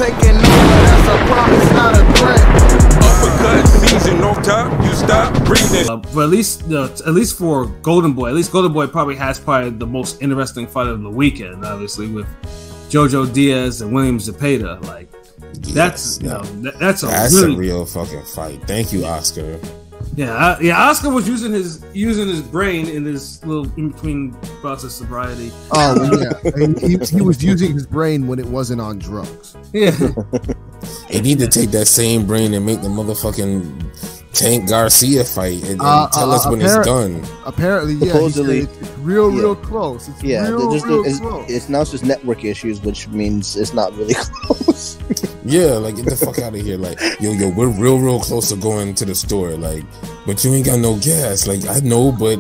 taking over, that's a promise, not a threat. Uppercut season, no top, you stop breathing. But at least for Golden Boy, Golden Boy probably has the most interesting fight of the weekend, obviously, with JoJo Diaz and William Zepeda. Like, yes, that's a real fucking fight. Thank you, Oscar. Yeah, Oscar was using his brain in his little in between bouts of sobriety. Oh yeah, he was using his brain when it wasn't on drugs. Yeah, he need to take that same brain and make the motherfucking Tank Garcia fight and tell us when it's done. Apparently, yeah, supposedly, it's real close. It's real close. It's now just network issues, which means it's not really close. Yeah, like get the fuck out of here. Like, yo, we're real close to going to the store. Like, but you ain't got no gas. Like, I know, but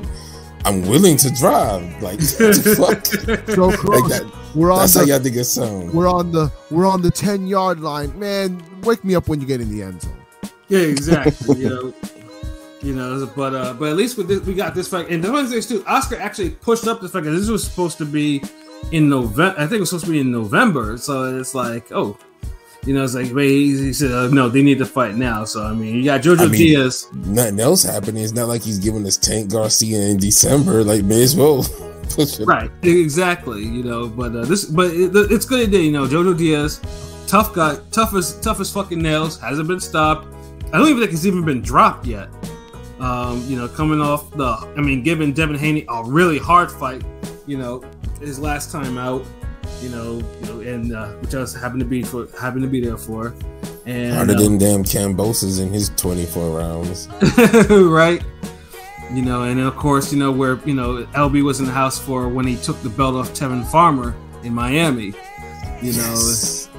I'm willing to drive. Like, fuck. So close. Like that. That's how y'all think it sounds. We're on the 10-yard line. Man, wake me up when you get in the end zone. Yeah, exactly. But at least with this, we got this fight. And the one thing too, Oscar actually pushed up the fact that this was supposed to be in November. I think it was supposed to be in November. So it's like, it's like, he said, no, they need to fight now. So, I mean, you got JoJo Diaz. Nothing else happening. It's not like he's giving us Tank Garcia in December. Like, may as well push it. Right, exactly. But it's good that, JoJo Diaz, tough guy, tough as fucking nails, hasn't been stopped. I don't even think it's even been dropped yet. Coming off giving Devin Haney a really hard fight, his last time out. Which I was happened to be there for, and harder than damn Cambosa's in his 24 rounds, right? And then of course, where LB was in the house for when he took the belt off Tevin Farmer in Miami, yes.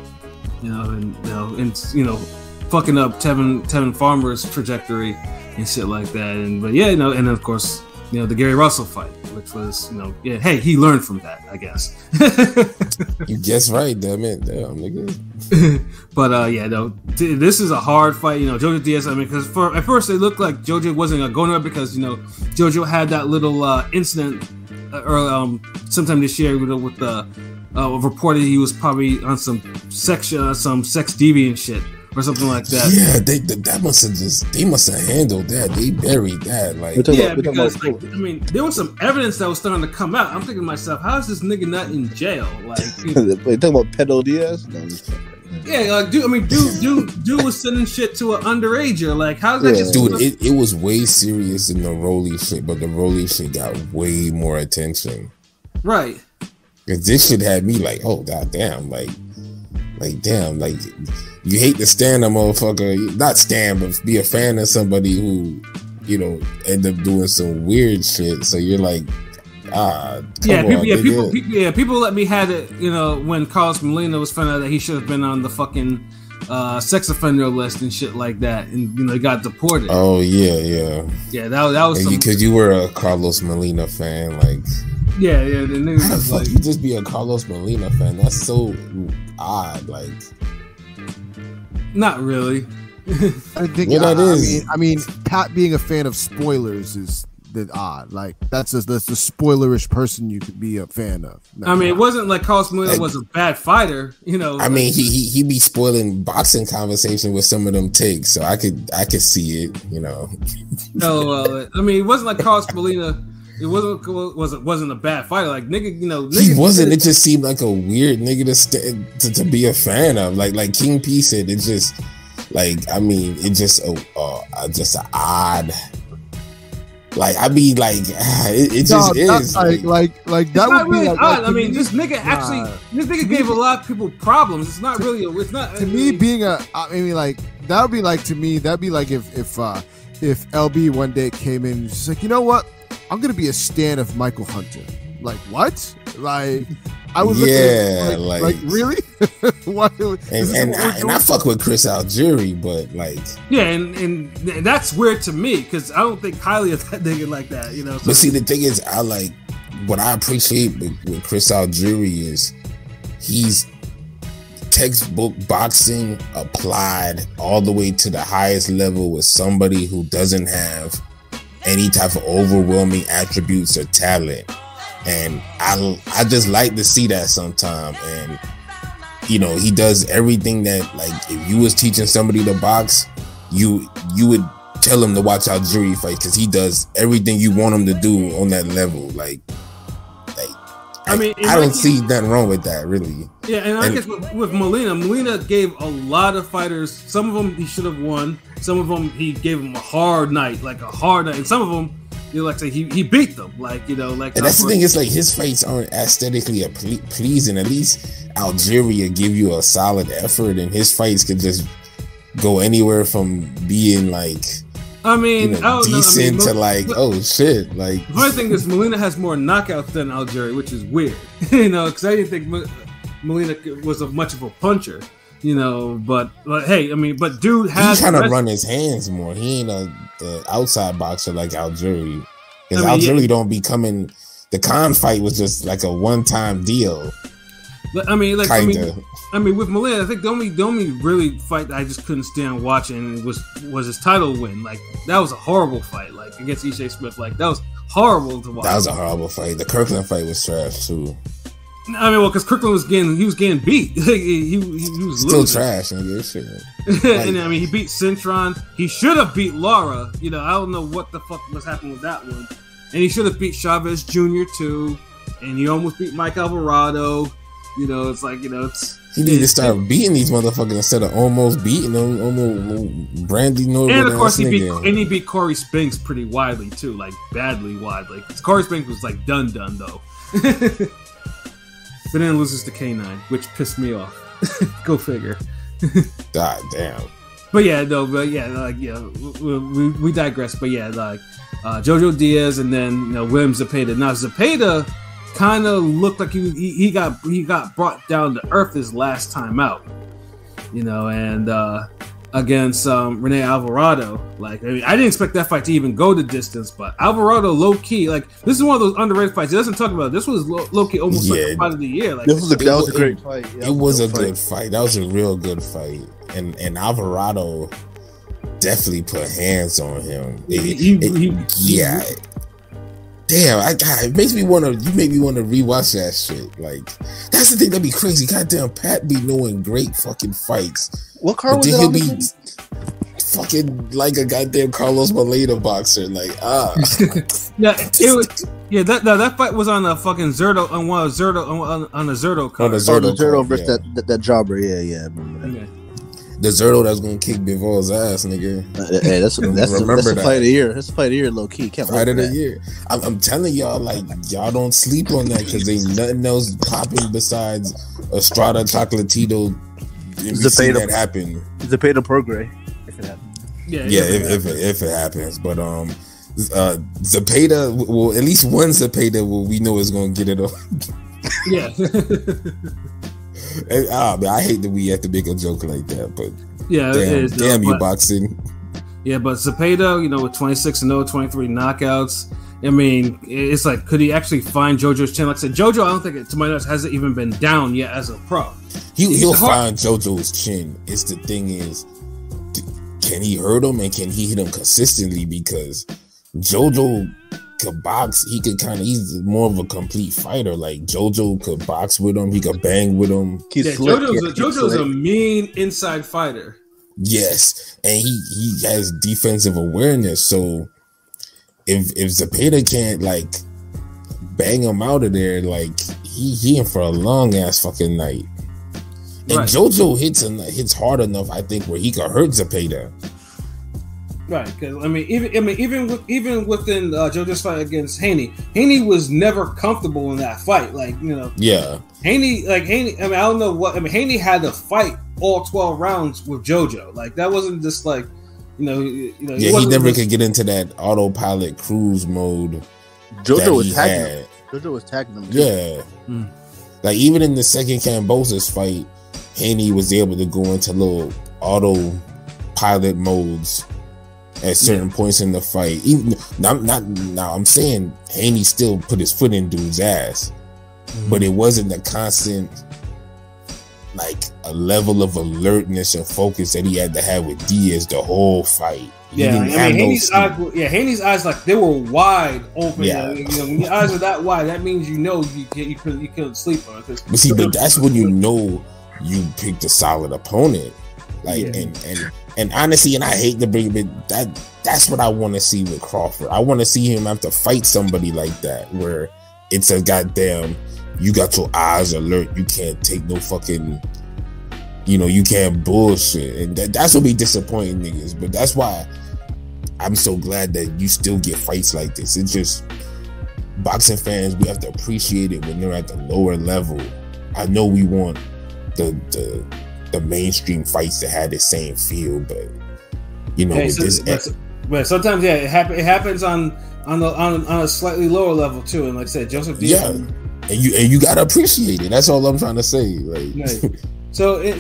Fucking up Tevin Farmer's trajectory and shit like that, and of course. The Gary Russell fight, which was, hey, he learned from that, I guess. You guess right, damn it. Damn, nigga. But, this is a hard fight. JoJo Diaz, because at first it looked like JoJo wasn't going to go nowhere because, JoJo had that little incident sometime this year with the reported he was probably on some sex deviant shit. Or something like that. Yeah, they must have handled that. They buried that. Like, because there was some evidence that was starting to come out. I'm thinking to myself, how is this nigga not in jail? Like, you talking about Pedo Diaz? No, yeah, dude was sending shit to an underager. Like, how's that? Dude, it was way serious in the Rolly shit, but the Rolly shit got way more attention. Right. Because this shit had me like, oh goddamn, like damn, like. You hate to stand a motherfucker, not stand, but be a fan of somebody who, end up doing some weird shit. So you're like, people let me had it, when Carlos Molina was found out that he should have been on the fucking sex offender list and shit like that, and he got deported. Oh yeah. That was because you were a Carlos Molina fan, like. Yeah. The nigga how the fuck you just be a Carlos Molina fan? That's so odd, like. Not really. I think that is. I mean, Pat being a fan of spoilers is odd. Like that's the spoilerish person you could be a fan of. It wasn't like Carlos Molina was a bad fighter. I mean, he be spoiling boxing conversation with some of them takes, so I could see it. No, it wasn't like Carlos Molina. It wasn't a bad fighter. Like nigga, he wasn't. It just seemed like a weird nigga to be a fan of. Like King P said, it's just it's just an odd. Like it just is. Like that would be really odd. This nigga gave a lot of people problems. It's not really. It's not to me being a. That would be like to me. That'd be like if LB one day came in and she's like, you know what? I'm gonna be a stan of Michael Hunter. Like what? Like I was like really? What? And I fuck with Chris Algieri, but like and that's weird to me because I don't think highly of that nigga like that. So. But see, the thing is, what I appreciate with Chris Algieri is he's textbook boxing applied all the way to the highest level with somebody who doesn't have any type of overwhelming attributes or talent, and I just like to see that sometime. And you know, he does everything that, like, if you was teaching somebody to box, you would tell him to watch out Jury fight, because he does everything you want him to do on that level. Like I mean, I don't see nothing wrong with that, really. Yeah, and I guess with Molina gave a lot of fighters. Some of them he should have won. Some of them he gave them a hard night, and some of them, you know, like say he beat them, like, you know, like. And that's the thing, is like his fights aren't aesthetically pleasing. At least Algeria give you a solid effort, and his fights could just go anywhere from being like, I mean, you know, decent to like, oh shit. Like, the funny thing is, Molina has more knockouts than Algeria, which is weird, you know, because I didn't think Molina was much of a puncher, you know. But hey, I mean, but dude has he kind of run his hands more. He ain't the outside boxer like Algeria, because Algeria don't be coming. The Khan fight was just like a one-time deal. But I mean, like, I mean, with Molina, I think the only really fight that I just couldn't stand watching was his title win. Like, that was a horrible fight, like, against E.J. Smith. Like, that was horrible to watch. That was a horrible fight. The Kirkland fight was trash too. I mean, well, because Kirkland was getting beat. he was still losing. Trash, nigga. Shit. And I mean, he beat Cintron. He should have beat Lara. You know, I don't know what the fuck was happening with that one. And he should have beat Chavez Jr. too. And he almost beat Mike Alvarado. You know, it's like, you know, he need to start beating these motherfuckers instead of almost beating them. Almost Brandy Norwood. And of course, he beat Corey Spinks pretty widely too, like badly widely. Corey Spinks was like done though. But then loses to K9, which pissed me off. Go figure. God damn. But yeah, like, yeah, we digress. But yeah, like JoJo Diaz and then, you know, William Zepeda. Now Zepeda kind of looked like he got brought down to earth his last time out, you know, and against Rene Alvarado. Like, I mean, I didn't expect that fight to even go the distance, but Alvarado, low key, like, this is one of those underrated fights. He doesn't talk about it. This was low key almost like a fight of the year. Like, that was a great fight. Yeah, it was a good fight. That was a real good fight, and Alvarado definitely put hands on him. Yeah. Damn, it makes me want to. You make me want to rewatch that shit. Like, that's the thing that'd be crazy. Goddamn, Pat be knowing great fucking fights. What card was it on? He'll be fucking like a goddamn Carlos Molina boxer. Like, that fight was on a fucking Zerto on a Zerto card. On a Zerto versus that jobber. Yeah, I remember that. Yeah. The Zerto that's gonna kick Bivol's ass, nigga. Hey, that's the fight of the year. That's the fight of the year, low key. Can't fight of the year. I'm telling y'all, like, y'all don't sleep on that, because ain't nothing else popping besides Estrada Chocolatito. Zepeda that happen. Zepeda Progre, if it happens. If it happens, but Zepeda, well, at least one Zepeda we know is gonna get it on. Yeah. Man, I hate that we have to make a joke like that, but yeah, damn you, boxing. Yeah, but Zepeda, you know, with 26-0, 23 knockouts. I mean, it's like, could he actually find JoJo's chin? Like I said, JoJo, I don't think, to my knowledge, hasn't even been down yet as a pro. He'll find JoJo's chin. It's the thing is, can he hurt him, and can he hit him consistently? Because JoJo could box. He's more of a complete fighter. Like, JoJo could box with him. He could bang with him. JoJo's a mean inside fighter. Yes, and he has defensive awareness. So if Zepeda can't, like, bang him out of there, like, he in for a long ass fucking night. And right. JoJo hits hard enough, I think, where he could hurt Zepeda. Right, because even within JoJo's fight against Haney was never comfortable in that fight. Like, you know, yeah, Haney. I mean, I don't know what. I mean, Haney had to fight all 12 rounds with JoJo. Like, that wasn't just like, you know. Yeah, he never could get into that autopilot cruise mode. JoJo was tagging him. JoJo was tagging him. Yeah, like, even in the second Cambosa's fight, Haney was able to go into little autopilot modes at certain points in the fight. I'm saying Haney still put his foot in dude's ass, but it wasn't the constant, like, a level of alertness and focus that he had to have with Diaz the whole fight. Haney's eyes, like, they were wide open. Yeah, you know, when your eyes are that wide, that means you couldn't sleep on it. But see, but that's when you know you picked a solid opponent. Like and honestly, and I hate to bring it, but that's what I want to see with Crawford. I want to see him have to fight somebody like that, where it's a goddamn, you got your eyes alert, you can't take no fucking, you can't bullshit, and that's what be disappointing niggas. But that's why I'm so glad that you still get fights like this. It's just, boxing fans, we have to appreciate it when they're at the lower level. I know we want the mainstream fights to have the same feel, but but sometimes it happens on a slightly lower level too. And like I said, Joseph Diaz, and you gotta appreciate it. That's all I'm trying to say. Like, right. So in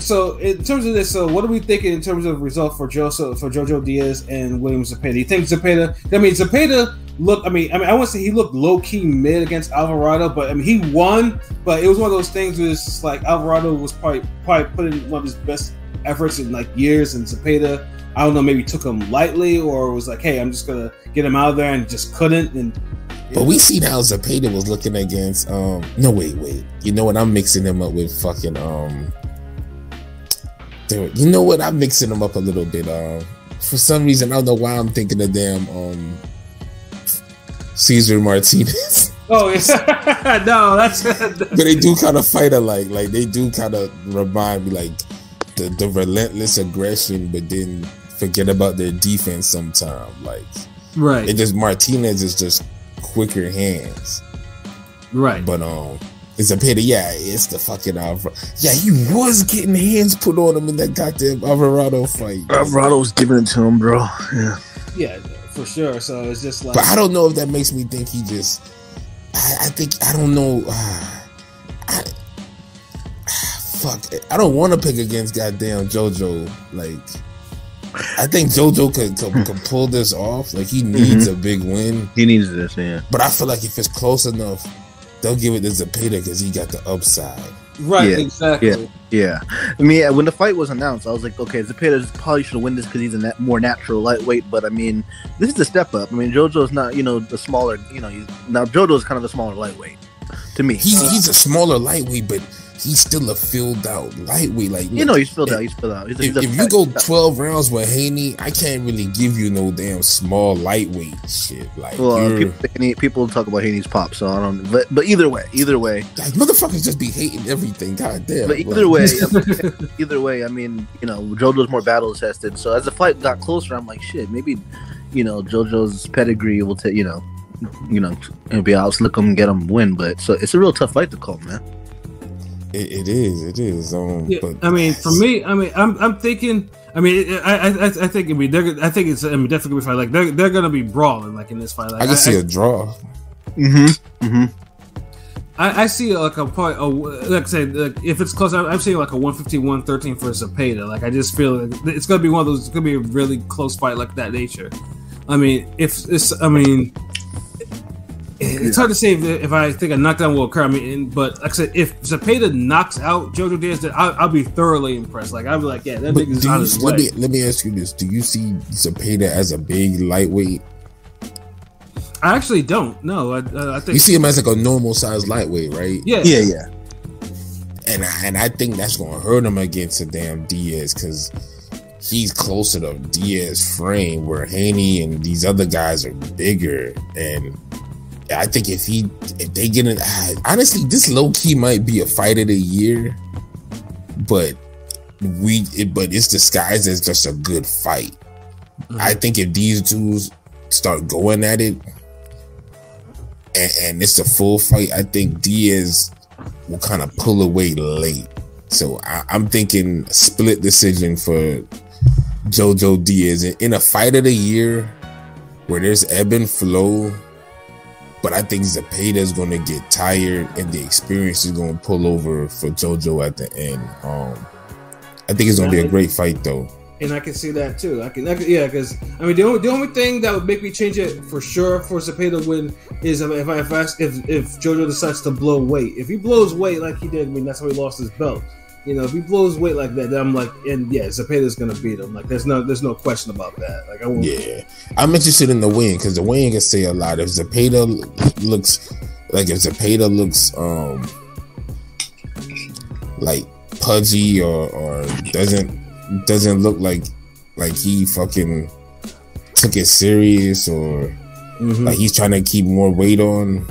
terms of this, so what are we thinking in terms of result for JoJo Diaz and William Zepeda? You think Zepeda? I mean, Zepeda looked. I mean, I want to say he looked low key mid against Alvarado, but I mean he won. But it was one of those things where it's just like Alvarado was probably put in one of his best efforts in like years, and Zepeda, I don't know, maybe took him lightly or was like, hey, I'm just gonna get him out of there, and just couldn't. And but we seen how Zepeda was looking against. No, wait. You know what? I'm mixing him up with fucking You know what? I'm mixing them up a little bit. For some reason, I don't know why I'm thinking of damn Cesar Martinez. Oh yeah, no, that's. But they do kind of fight alike. Like they do kind of remind me like the relentless aggression, but then forget about their defense sometimes. Like right, it just Martinez is just quicker hands. Right, but Zepeda, yeah, it's the fucking Alvarado. Yeah, he was getting hands put on him in that goddamn Alvarado fight. Alvarado was giving it to him, bro. Yeah, for sure. So it's just like. But I don't know if that makes me think he just. I don't know. Fuck. I don't want to pick against goddamn JoJo. Like, I think JoJo could pull this off. Like, he needs a big win. He needs this, yeah. But I feel like if it's close enough, they'll give it to Zepeda because he got the upside. Right, yeah, exactly. Yeah. I mean, when the fight was announced, I was like, okay, Zepeda probably should win this because he's a more natural lightweight. But I mean, this is a step up. I mean, JoJo's not, the smaller, now JoJo's kind of a smaller lightweight to me. He's a smaller lightweight, but he's still a filled out lightweight. Like, he's filled out. If you go 12 rounds with Haney, I can't really give you no damn small lightweight shit. Like, well, people talk about Haney's pop, so I don't. But either way, like, motherfuckers just be hating everything. God damn. But either way, I mean, JoJo's more battle tested. So as the fight got closer, I'm like, shit, maybe, JoJo's pedigree will take, maybe outslick him, get him, win. But so it's a real tough fight to call, man. It is. Yeah, but I mean, for me, I mean, I'm thinking. I mean, I think. I mean, I think it's. I mean, definitely gonna be fight. Like they're gonna be brawling like in this fight. Like, I can see a draw. I see like a point. Like I said, if it's close, I'm seeing like a 115-113 for Zepeda. Like I just feel like it's gonna be one of those. It's gonna be a really close fight like that nature. I mean, it's hard to say if I think a knockdown will occur. I mean, but like I said, if Zepeda knocks out JoJo Diaz, then I'll be thoroughly impressed. Like I'll be like, yeah, that nigga's on his way. Let me ask you this: do you see Zepeda as a big lightweight? I actually don't. No, I think you see him as like a normal size lightweight, right? Yeah. And I think that's gonna hurt him against a damn Diaz because he's closer to Diaz's frame, where Haney and these other guys are bigger. And I think if they get in, honestly, this low key might be a fight of the year, but it's disguised as just a good fight. I think if these dudes start going at it and it's a full fight, I think Diaz will kind of pull away late. So I'm thinking split decision for JoJo Diaz in a fight of the year where there's ebb and flow. But I think Zepeda is going to get tired, and the experience is going to pull over for JoJo at the end. I think it's going to be a great fight, though. And I can see that too. I can yeah, because I mean, the only thing that would make me change it for sure for Zepeda to win is if JoJo decides to blow weight. If he blows weight like he did, I mean, that's how he lost his belt. If he blows weight like that, then I'm like, and yeah, Zepeda's gonna beat him. Like, there's no question about that. Like, I'm interested in the win because the win can say a lot. If Zepeda looks like pudgy or doesn't look like he fucking took it serious or like he's trying to keep more weight on,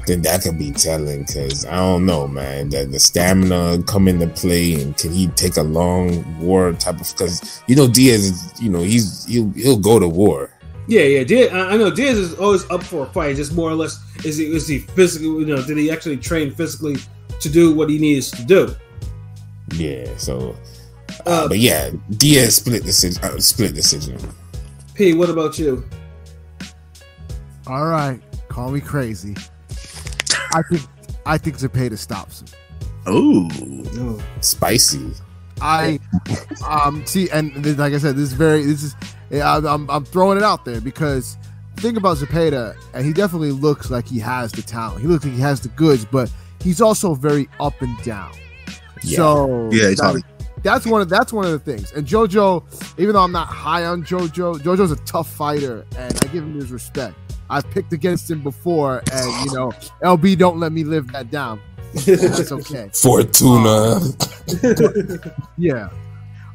then that could be telling. Because I don't know, man, that the stamina come into play, and can he take a long war type of? Because Diaz is, he'll go to war. Yeah. Diaz, I know Diaz is always up for a fight. Just more or less, is he physically? Did he actually train physically to do what he needs to do? Yeah. So, but yeah, Diaz split decision. P, what about you? All right, call me crazy. I think Zepeda stops him. Oh, spicy. I see, and like I said, I'm throwing it out there because the thing about Zepeda, and he definitely looks like he has the talent. He looks like he has the goods, but he's also very up and down. Yeah. So yeah, totally. That's one of the things. And JoJo, even though I'm not high on JoJo's a tough fighter, and I give him his respect. I've picked against him before, and LB don't let me live that down. That's okay. Fortuna. Yeah.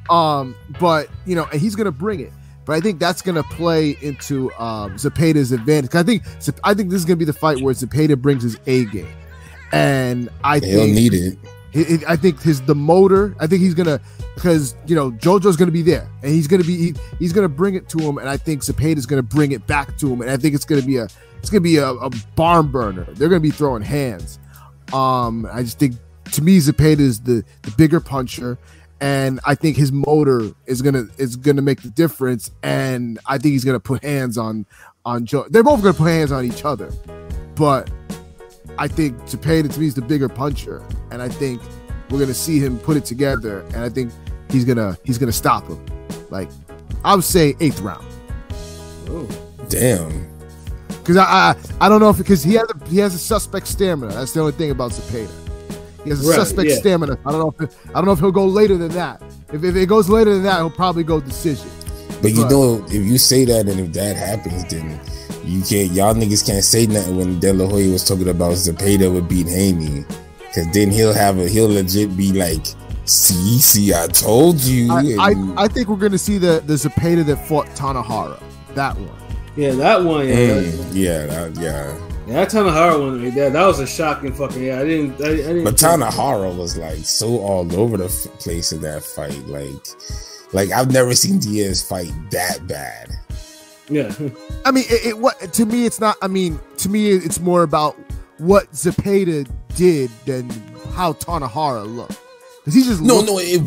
But and he's gonna bring it. But I think that's gonna play into Zepeda's advantage. I think this is gonna be the fight where Zepeda brings his A game, and he'll need it. I think the motor. I think he's gonna, because JoJo's gonna be there, and he's gonna bring it to him, and I think Zepeda's gonna bring it back to him, and I think it's gonna be a barn burner. They're gonna be throwing hands. I just think, to me, Zepeda is the bigger puncher, and I think his motor is gonna make the difference, and I think he's gonna put hands on Joe. They're both gonna put hands on each other, but I think Zepeda, to me, is the bigger puncher, and I think we're gonna see him put it together, and I think he's gonna stop him. Like, I would say 8th round. Oh, damn. Because I don't know because he has a suspect stamina. That's the only thing about Zepeda. He has a suspect stamina. I don't know if he'll go later than that. If it goes later than that, he'll probably go decision. But if you say that, and if that happens, then y'all niggas can't say nothing when De La Hoya was talking about Zepeda would beat Haney, because then he'll legit be like, see, I told you. I think we're gonna see the Zepeda that fought Tanahara. That one. Yeah, that one. Yeah. That Tanahara one. That was a shocking fucking. Yeah, I didn't. But Tanahara was like so all over the place in that fight. Like I've never seen Diaz fight that bad. Yeah. I mean, to me, it's not. I mean, to me, it's more about what Zepeda did than how Tanahara looked. Because he just it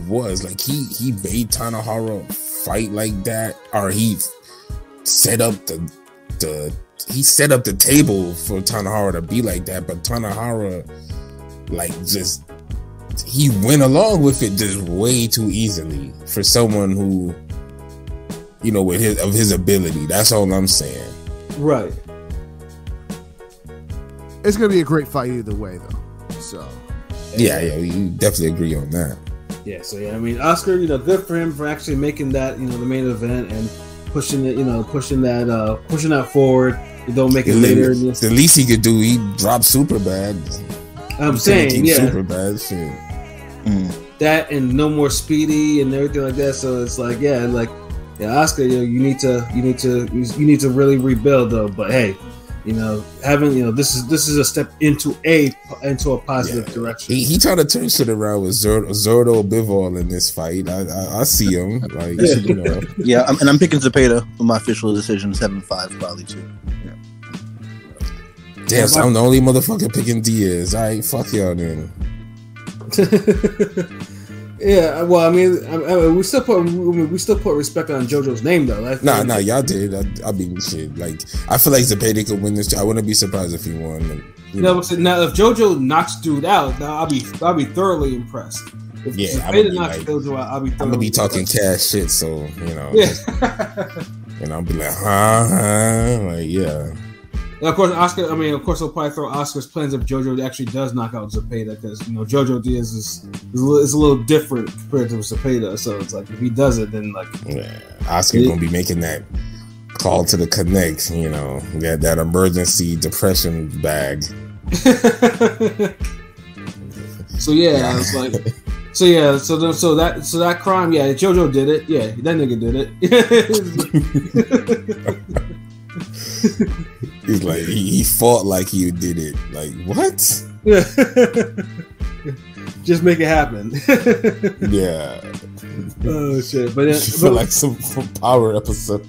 was like he made Tanahara fight like that, or he set up the table for Tanahara to be like that. But Tanahara, he went along with it just way too easily for someone who, with his ability. That's all I'm saying. Right. It's gonna be a great fight either way, though. So. Yeah, we definitely agree on that. Yeah, so I mean, Oscar, good for him for actually making that, the main event and pushing it, pushing that forward. You don't make it later. The least he could do, he dropped super bad. I'm saying, yeah, super bad shit. That and no more Speedy and everything like that. So it's like, Oscar, you need to really rebuild though. But hey, this is a step into a positive direction. He tried to turn shit around with Zordo Bivol in this fight. I see him. Yeah, and I'm picking Zepeda for my official decision, 7-5 probably too. Yeah. Damn, so I'm the only motherfucker picking Diaz. All right, fuck y'all then. Yeah, well, I mean, we still put respect on JoJo's name though. Nah, y'all did. I mean, shit. Like, I feel like Zepeda could win this. I wouldn't be surprised if he won. Now, if JoJo knocks dude out, now I'll be thoroughly impressed. If Zepeda knocks JoJo out, I'll be. I'm gonna be talking cash shit, so Yeah. And I'll be like, like, yeah. And of course, Oscar. I mean, of course, they'll probably throw Oscar's plans if JoJo actually does knock out Zepeda, because JoJo Diaz is a little different compared to Zepeda. So it's like if he does it, then Oscar's gonna be making that call to the connect. That emergency depression bag. So yeah, it's like, so yeah, so that crime, yeah, JoJo did it. Yeah, that nigga did it. He's like he fought like he did it. Like what? Yeah. Just make it happen. Yeah. Oh shit! But like some Power episode.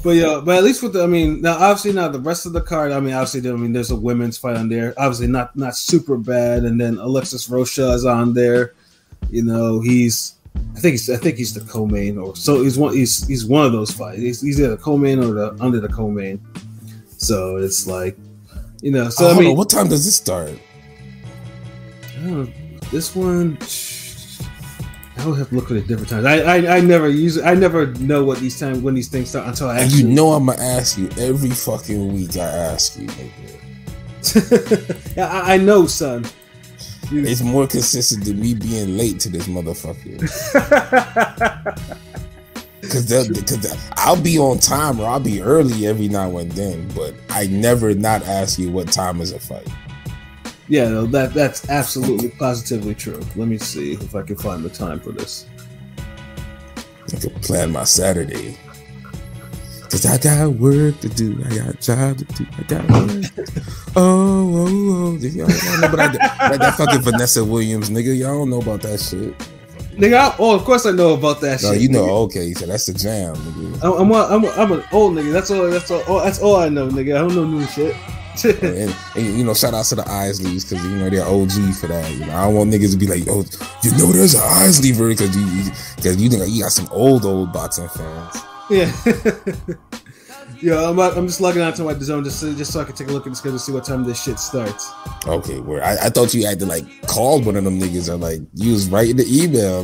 But yeah, but at least with now obviously now the rest of the card. Obviously, there's a women's fight on there. Obviously, not super bad. And then Alexis Rocha is on there. I think he's the co-main, or so he's one of those fights. He's either the co-main or under the co-main. So it's like, So what time does this start? This one, I would have to look at it different times. I never know when these things start until I actually. And I'm gonna ask you every fucking week. I ask you. Yeah, I know, son. It's more consistent than me being late to this motherfucker. Because I'll be on time or I'll be early every now and then, but I never not ask you what time is a fight. Yeah, no, that's absolutely positively true. Let me see if I can find the time for this. I can plan my Saturday. Cause I got work to do. I got a job to do. I got work. Oh. Y'all know about that fucking Vanessa Williams, nigga. Y'all don't know about that shit. Nigga, of course I know about that shit. No, you know, nigga. Okay, so that's the jam, nigga. I'm an old nigga. That's all I know, nigga. I don't know new shit. and shout out to the Isleys because they're OG for that. I don't want niggas to be like, oh, there's an Isley version because you got some old boxing fans. Yeah. Yeah, I'm just logging out to my zone just so I can take a look at the schedule to see what time this shit starts. Okay, where I thought you had to call one of them niggas or you was writing the email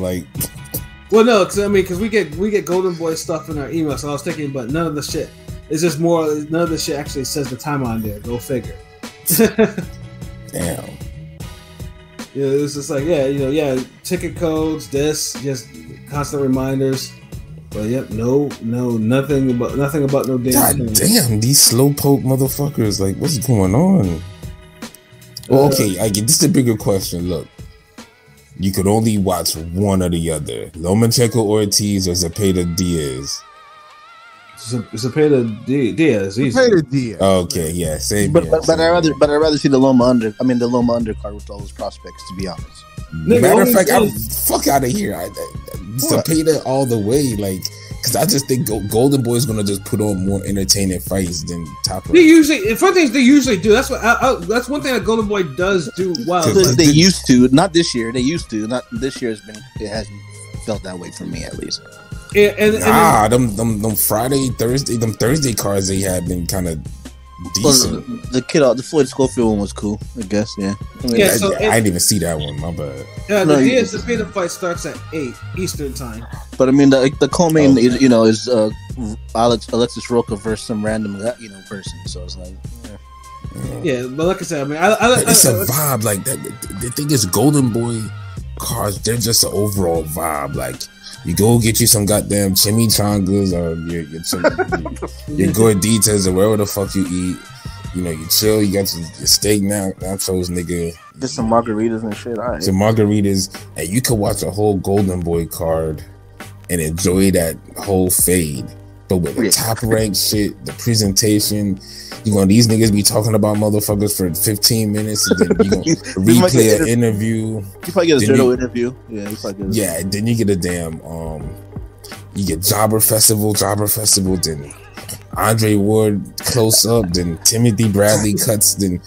Well, no, because we get Golden Boy stuff in our email, so I was thinking, but none of the shit. It's just more. None of the shit actually says the time on there. Go figure. Damn. Yeah, it's just like ticket codes, just constant reminders. But yep, nothing about no damn. God damn, these slowpoke motherfuckers! What's going on? Well, okay, I get this. Is a bigger question. Look, you could only watch one or the other: Lomachenko Ortiz or Zepeda Diaz. Zepeda Diaz. Zepeda Diaz. Okay, yeah, same. But I rather see the Loma undercard with all those prospects. To be honest. Matter of fact, I'm fuck out of here. Zepeda all the way, because I just think Golden Boy is gonna just put on more entertaining fights than Top Rank. They usually do. That's what. That's one thing that Golden Boy does do well. They used to, not this year. They used to, not this year. It hasn't felt that way for me at least. Them Friday, Thursday, them Thursday cards they had been kind of decent. Well, the Floyd Schofield one was cool, I guess. Yeah. I didn't even see that one. My bad. Yeah, the Diaz-Zepeda fight starts at 8 Eastern time. But the co-main is Alexis Rocha versus some random person. So it's like. Yeah, but like I said, it's a vibe. The thing is, Golden Boy cards, they're just an overall vibe. You go get you some goddamn chimichangas or your gorditas or wherever the fuck you eat. You chill. You got your steak nachos, nigga. Get some margaritas and shit. All right. Some margaritas, and you could watch a whole Golden Boy card and enjoy that whole fade. But with the Top Rank shit, the presentation, these niggas be talking about motherfuckers for 15 minutes, and then you gonna replay an interview. You probably get a Zero interview. Yeah, you probably get and then you get a damn you get Jobber Festival, then Andre Ward close up, then Timothy Bradley cuts, then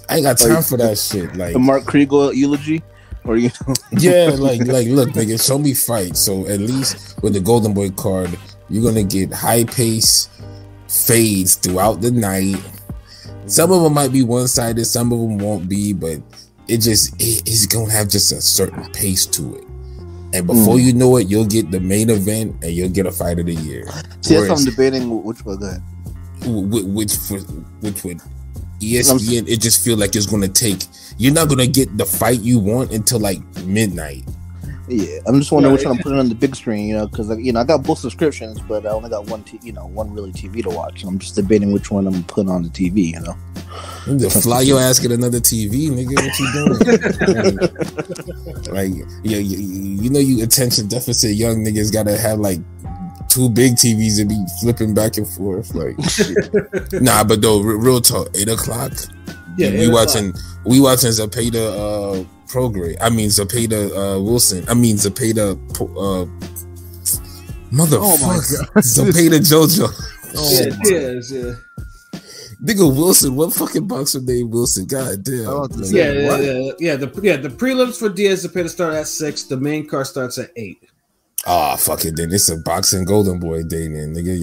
I ain't got time for that shit. The Mark Kriegel eulogy. Or yeah, look, nigga, show me fight. So at least with the Golden Boy card, you're gonna get high pace fades throughout the night. Some of them might be one-sided, some of them won't be, but it's gonna have just a certain pace to it. And before you know it, you'll get the main event and you'll get a fight of the year. See, that's what I'm debating which one. Go ahead. Which would ESPN, it just feel like it's gonna take. You're not gonna get the fight you want until midnight. Yeah, I'm just wondering which one I'm putting on the big screen, because I got both subscriptions, but I only got one really TV to watch. I'm just debating which one I'm putting on the TV, Fly your ass, get another TV, nigga. What you doing? Like, yeah, you know, you attention deficit young niggas gotta have like 2 big TVs and be flipping back and forth. Like, nah, but though, real talk, 8 o'clock. Yeah, we watching Zepeda program. I mean Zepeda Wilson. I mean Zepeda motherfucker. Zepeda JoJo. Yeah. Nigga Wilson, what fucking boxer named Wilson? God damn. The prelims for Diaz Zepeda start at 6. The main card starts at 8. Fuck it then. It's a boxing golden boy day then, nigga.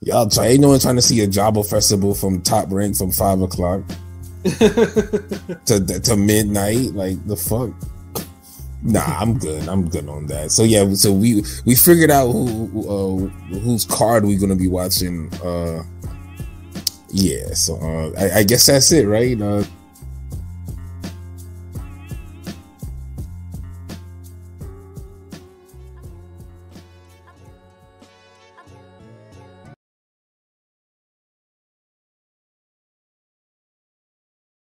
Y'all try. Ain't no one trying to see a Jabba festival from Top Rank from 5 o'clock to midnight. Like the fuck. Nah, I'm good on that. So yeah, so we figured out whose card we're gonna be watching. Yeah, so I guess that's it, right?